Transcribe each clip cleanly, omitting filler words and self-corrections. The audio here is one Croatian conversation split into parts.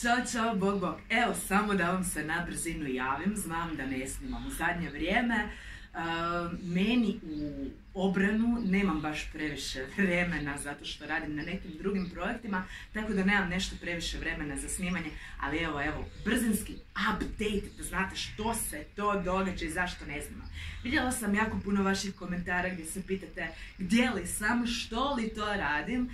Ćao, bog. Evo, samo da vam se na brzinu javim, znam da ne snimam u zadnje vrijeme. Meni u obranu nemam baš previše vremena zato što radim na nekim drugim projektima, tako da nemam nešto previše vremena za snimanje, ali evo, brzinski update, da znate što se to događa i zašto ne snimam. Vidjela sam jako puno vaših komentara gdje se pitate gdje li sam, što li to radim,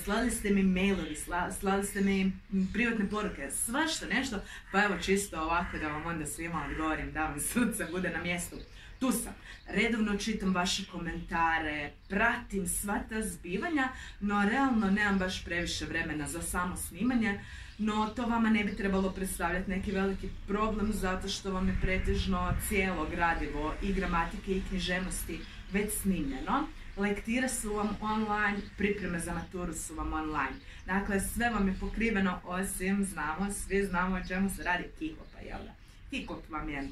slali ste mi mailovi, slali ste mi privatne poruke, svašta nešto, pa evo čisto ovako da vam onda svima odgovorim, da vam srce bude na mjestu. Tu sam, redovno čitam vaše komentare, pratim sva ta zbivanja, no realno nemam baš previše vremena za samo snimanje, no to vama ne bi trebalo predstavljati neki veliki problem zato što vam je pretežno cijelo gradivo i gramatike i književnosti već snimljeno. Lektire su vam online, pripreme za maturu su vam online. Dakle, sve vam je pokriveno osim, svi znamo o čemu se radi, Kiklopa, jel da? Kiklop vam je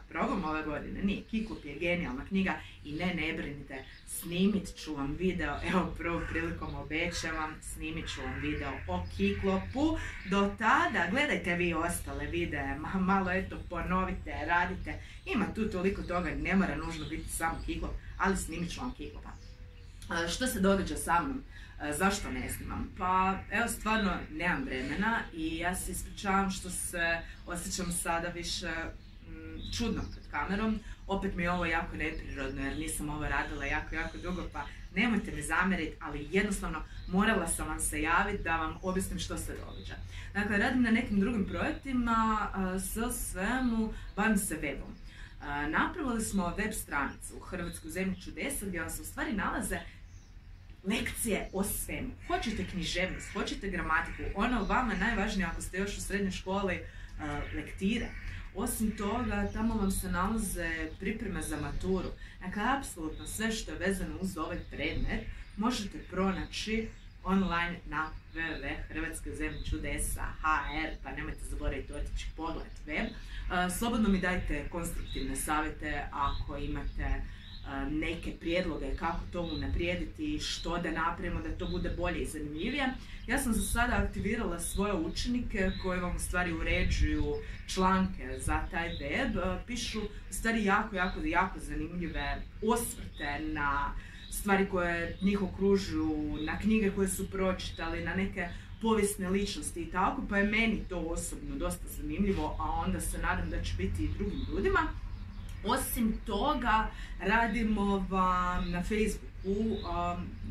program ove godine? Nije. Kiklop je genijalna knjiga i ne brinite, snimit ću vam video, evo prvom prilikom obećavam, snimit ću vam video o Kiklopu. Do tada gledajte vi ostale videe, malo ponovite, radite, ima tu toliko toga, ne mora nužno biti samo Kiklop, ali snimit ću vam Kiklopa. Što se događa sa mnom? Zašto ne snimam? Pa evo stvarno nemam vremena i ja se ispričavam što se osjećam sada više čudno pred kamerom. Opet mi je ovo jako neprirodno jer nisam ovo radila jako dugo, pa nemojte mi zamjeriti, ali jednostavno morala sam vam se javiti da vam objasnim što se događa. Dakle, radim na nekim drugim projektima, svemu bavim se webom. Napravili smo web stranicu u Hrvatsku zemlju čudesa gdje vam se u stvari nalaze lekcije o svemu. Hoćete književnost, hoćete gramatiku, ono vama najvažnije ako ste još u srednjoj školi, lektire. Osim toga, tamo vam se nalaze pripreme za maturu. Dakle, apsolutno sve što je vezano uz ovaj predmet možete pronaći online na www.hrvatskazemljčudesa.hr, pa nemojte zaboraviti otići pogledati web. Slobodno mi dajte konstruktivne savjete ako imate neke prijedloge kako to unaprijediti, što da napravimo da to bude bolje i zanimljivije. Ja sam za sada aktivirala svoje učenike koji vam u stvari uređuju članke za taj web, pišu u stvari jako zanimljive osvrte na stvari koje njih okružuju, na knjige koje su pročitali, na neke povijesne ličnosti i tako, pa je meni to osobno dosta zanimljivo, a onda se nadam da će biti i drugim ljudima. Osim toga, radimo vam na Facebooku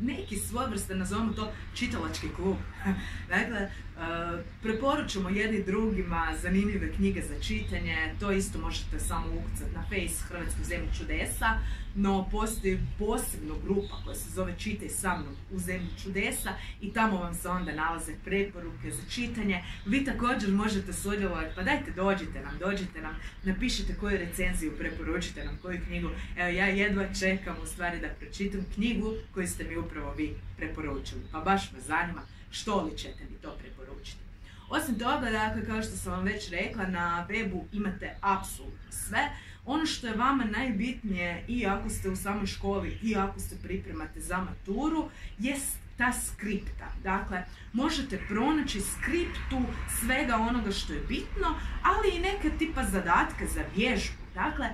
neki svojevrstan, nazovimo to, čitalački klub. Dakle, preporučujemo jedni drugima zanimljive knjige za čitanje, to isto možete samo ukucati na Face Hrvatsku zemlju čudesa, no postoji posebna grupa koja se zove Čitaj sa mnom u zemlji čudesa i tamo vam se onda nalaze preporuke za čitanje. Vi također možete sudjelovati, pa dajte dođite nam, napišite koju recenziju, preporučite nam koju knjigu. Evo, ja jedva čekam u stvari da pročitam knjigu koju ste mi upravo vi preporučili, pa baš me zanima što li ćete mi to preporučiti. Osim toga, dakle, kao što sam vam već rekla, na webu imate apsolutno sve. Ono što je vama najbitnije i ako ste u samoj školi i ako se pripremate za maturu jest ta skripta. Dakle, možete pronaći skriptu svega onoga što je bitno, ali i neke tipa zadatke za vježbu. Dakle,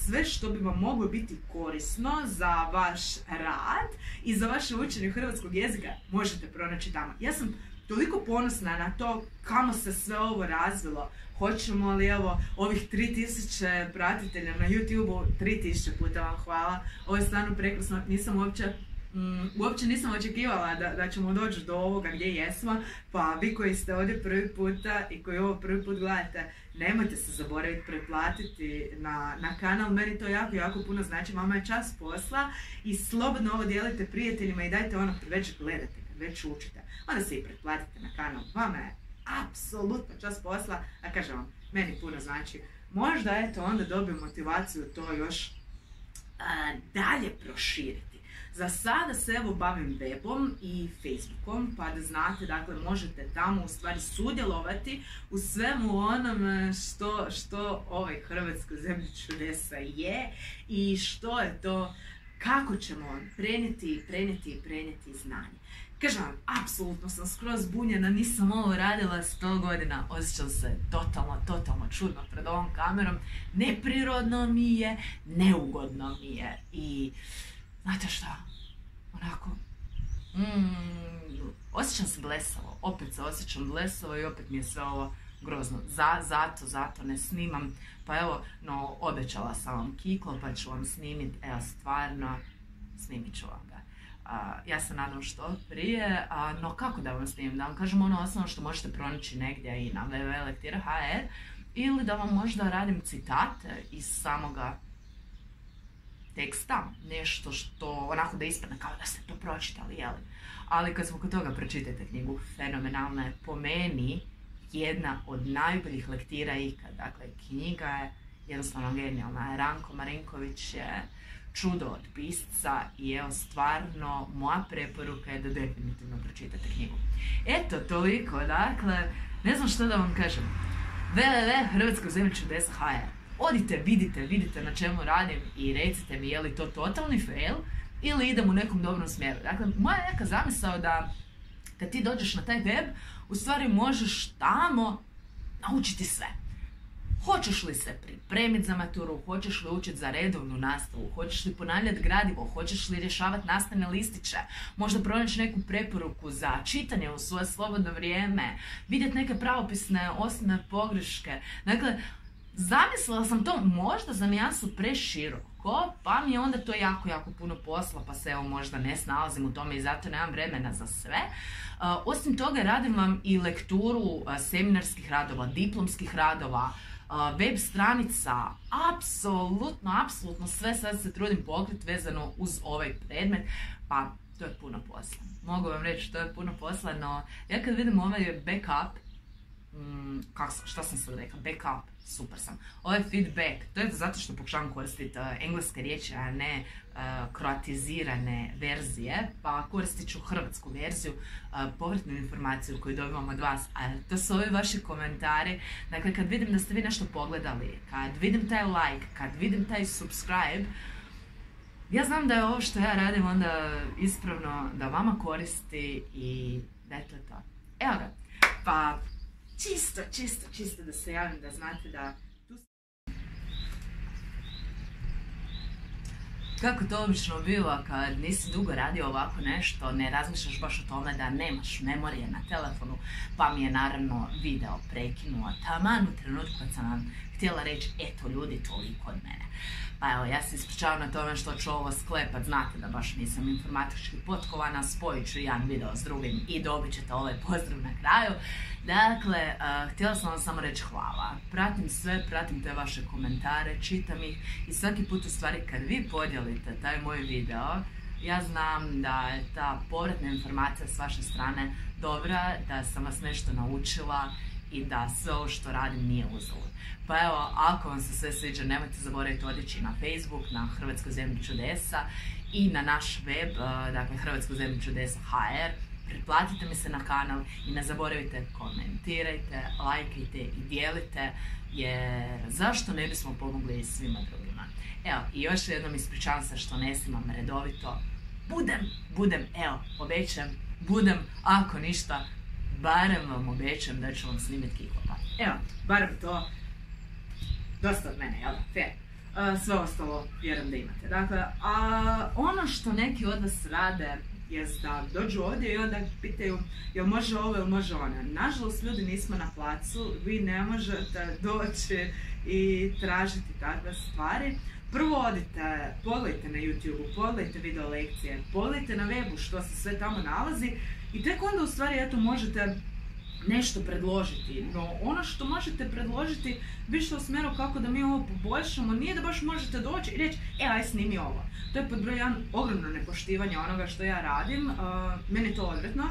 sve što bi vam moglo biti korisno za vaš rad i za vaše učenje hrvatskog jezika možete pronaći tamo. Ja sam toliko ponosna na to kamo se sve ovo razvilo. Hoćemo li, evo, ovih 3000 pratitelja na YouTube-u, 3000 puta vam hvala. Ovo je stvarno prekrasno, uopće nisam očekivala da ćemo doći do ovoga gdje jesmo, pa vi koji ste ovdje prvi puta i koji ovo prvi put gledate, nemojte se zaboraviti pretplatiti na kanal, meni to jako puno znači, vama je čas posla i slobodno ovo dijelite prijateljima i dajte ono kad već gledate, kad već učite, onda se i pretplatite na kanal, vama je apsolutno čas posla, a kažem vam, meni puno znači, možda eto onda dobijem motivaciju to još dalje proširiti. Za sada se evo bavim webom i Facebookom, pa da znate, dakle, možete tamo u stvari sudjelovati u svemu onome što ovaj Hrvatska zemlja čudesa je i što je to, kako ćemo prenijeti znanje. Kažem vam, apsolutno sam skroz zbunjena, nisam ovo radila 100 godina, osjećam se totalno čudno pred ovom kamerom, neprirodno mi je, neugodno mi je i znate šta, onako, osjećam se blesavo, opet se osjećam blesavo i opet mi je sve ovo grozno, zato ne snimam, pa evo, no obećala sam vam kiklo pa ću vam snimit, evo stvarno, snimit ću vam ga. Ja se nadam što prije, no kako da vam snimim? Da vam kažem ono osnovno što možete pronaći negdje i na www.lektira.hr ili da vam možda radim citate iz samoga teksta, nešto što onako da ispadne kao da ste to pročitali, jeli? Ali kad smo kod toga, pročitajte knjigu, fenomenalna je po meni, jedna od najboljih lektira ikad. Dakle, knjiga je jednostavno genijalna. Ranko Marinković je čudo od pisca i evo stvarno moja preporuka je da definitivno pročitate knjigu. Eto, toliko, dakle, ne znam što da vam kažem. www.hrvatskuzemljučudesa.hr Odite, vidite na čemu radim i recite mi je li to totalni fail ili idem u nekom dobrom smjeru. Dakle, moja neka zamisao da kad ti dođeš na taj web, u stvari možeš tamo naučiti sve. Hoćeš li se pripremiti za maturu, hoćeš li učiti za redovnu nastavu, hoćeš li ponavljati gradivo, hoćeš li rješavati nastavne listiće, možda pronaći neku preporuku za čitanje u svoje slobodno vrijeme, vidjeti neke pravopisne osnovne pogreške. Dakle, zamislila sam to možda za nijansu preširoko, pa mi je onda to jako puno posla, pa se evo možda ne snalazim u tome i zato nemam vremena za sve. Osim toga radim vam i lekturu seminarskih radova, diplomskih radova, web stranica, apsolutno sve sad se trudim pokriti vezano uz ovaj predmet, pa to je puno posla. Mogu vam reći to je puno posla, no ja kad vidim ovaj backup, šta sam sad rekla, backup, super sam. Ovaj feedback, to je zato što pokušavam koristiti engleske riječi, a ne kroatizirane verzije, pa koristit ću hrvatsku verziju, povratnu informaciju koju dobivam od vas, a to su ovi vaši komentari. Dakle, kad vidim da ste vi nešto pogledali, kad vidim taj like, kad vidim taj subscribe, ja znam da je ovo što ja radim onda ispravno, da vama koristi i da je to. Evo ga, pa čisto da se javim da znate da tu... Kako to obično biva kad nisi dugo radio ovako nešto, ne razmišljaš baš o tome da nemaš memorije na telefonu, pa mi je naravno video prekinuo taman u trenutku kad sam vam htjela reći, eto ljudi, toliko od mene. Pa evo, ja se ispričavam na tome što ću ovo sklepat, znate da baš nisam informatički potkovana, spojit ću jedan video s drugim i dobit ćete ovaj pozdrav na kraju. Dakle, htjela sam vam samo reći hvala. Pratim sve, pratim te vaše komentare, čitam ih i svaki put u stvari kad vi podijelite taj moj video, ja znam da je ta povratna informacija s vaše strane dobra, da sam vas nešto naučila i da sve ovo što radim nije uzalud. Pa evo, ako vam se sve sviđa, nemojte zaboraviti otići na Facebook, na Hrvatsku zemlju čudesa i na naš web, dakle hrvatskuzemljučudesa.hr. Pretplatite mi se na kanal i ne zaboravite, komentirajte, lajkajte i dijelite, jer zašto ne bismo pomogli svima drugima. Evo, i još jednom ispričavam se što ne snimam redovito. Budem, evo, obećam, budem, ako ništa, barem vam obećam da ću vam snimiti kiklova. Evo, barem to, dosta od mene, jel? Fair. Sve ostalo vjerujem da imate. Dakle, ono što neki od vas rade jest da dođu ovdje i onda pitaju jel može ovo ili može ono. Nažalost, ljudi nismo na placu, vi ne možete doći i tražiti takve stvari. Prvo odite, pogledajte na YouTube, pogledajte video lekcije, pogledajte na webu što se sve tamo nalazi i tek onda u stvari eto možete nešto predložiti. No ono što možete predložiti više u smjeru kako da mi ovo poboljšamo, nije da baš možete doći i reći aj snimi ovo. To je pod broj jedan ogromno nepoštivanje onoga što ja radim, meni je to odvratno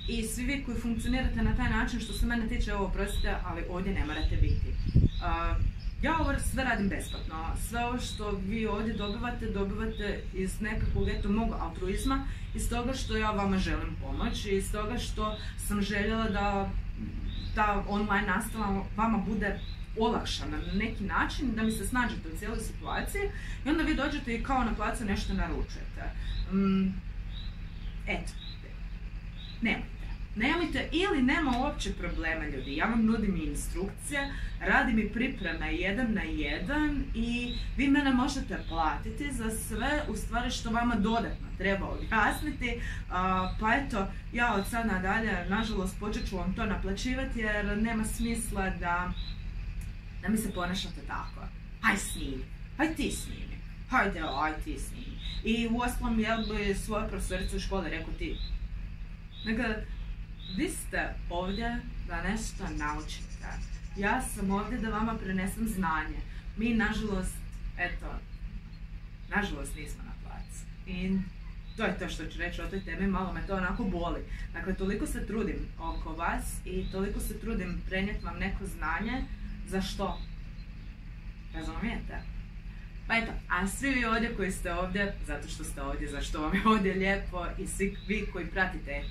i svi vi koji funkcionirate na taj način što se mene tiče, ovo oprostite, ali ovdje ne morate biti. Ja ovo sve radim besplatno, sve ovo što vi ovdje dobivate iz nekakvog mog altruizma, iz toga što ja vama želim pomoći, iz toga što sam željela da ta online nastava vama bude olakšana na neki način, da mi se snađete u cijeloj situaciji i onda vi dođete i kao na placu nešto naručujete. Eto, Nemojte ili nema uopće problema, ljudi. Ja vam nudim instrukcije, radim i pripreme 1 na 1 i vi mene možete platiti za sve u stvari što vama dodatno treba objasniti. Pa eto, ja od sad nadalje, nažalost, počet ću vam to naplaćivati jer nema smisla da mi se ponašate tako. Haj snimi, haj ti snimi, haj ti snimi. I uostalom, ja bi svoje profesorice u školi rekao ti. Dakle, vi ste ovdje da nešto naučite. Ja sam ovdje da vama prenesem znanje. Mi, nažalost, nismo na placu. I to je to što ću reći o toj temi, malo me to onako boli. Dakle, toliko se trudim oko vas i toliko se trudim prenijeti vam neko znanje. Za što? Razumijete? Pa eto, a svi vi ovdje koji ste ovdje, zato što ste ovdje, zašto vam je ovdje lijepo i svi vi koji pratite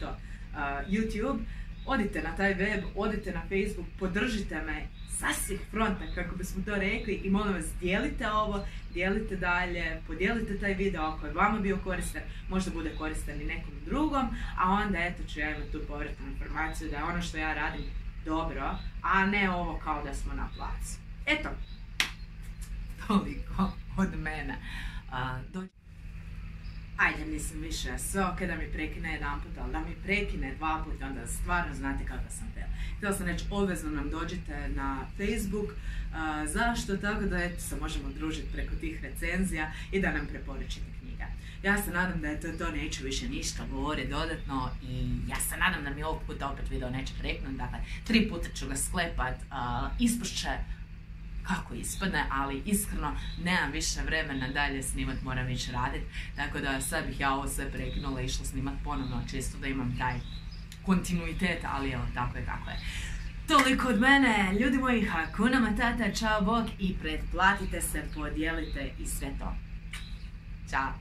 YouTube, odite na taj web, odite na Facebook, podržite me sa svih fronta, kako bismo to rekli, i molim vas, dijelite ovo, dijelite dalje, podijelite taj video ako je vama bio koristan, možda bude koristan i nekom drugom, a onda eto ću ja imati tu povratnu informaciju da je ono što ja radim dobro, a ne ovo kao da smo na placu. Eto, toliko od mene. Ajde, mislim više, sve ok da mi prekine jedan put, ali da mi prekine 2 puta, onda stvarno znate kako sam htjela. Htjela sam reći, obvezno nam dođite na Facebook. Zašto? Tako da eto se možemo družiti preko tih recenzija i da nam preporučite knjige. Ja se nadam da je to neću više ništa govoriti dodatno i ja se nadam da mi ovog puta opet video neće preknuti. Dakle, 3 puta ću ga sklepat, ispušće kako ispadne, ali iskreno nemam više vremena dalje snimat, moram ići radit, tako da sad bih ja ovo sve prekinula i išla snimat ponovno, čisto da imam taj kontinuitet, ali evo, tako je kako je. Toliko od mene, ljudi moji, Hakuna Matata, čao, bog, i pretplatite se, podijelite i sve to. Ćao!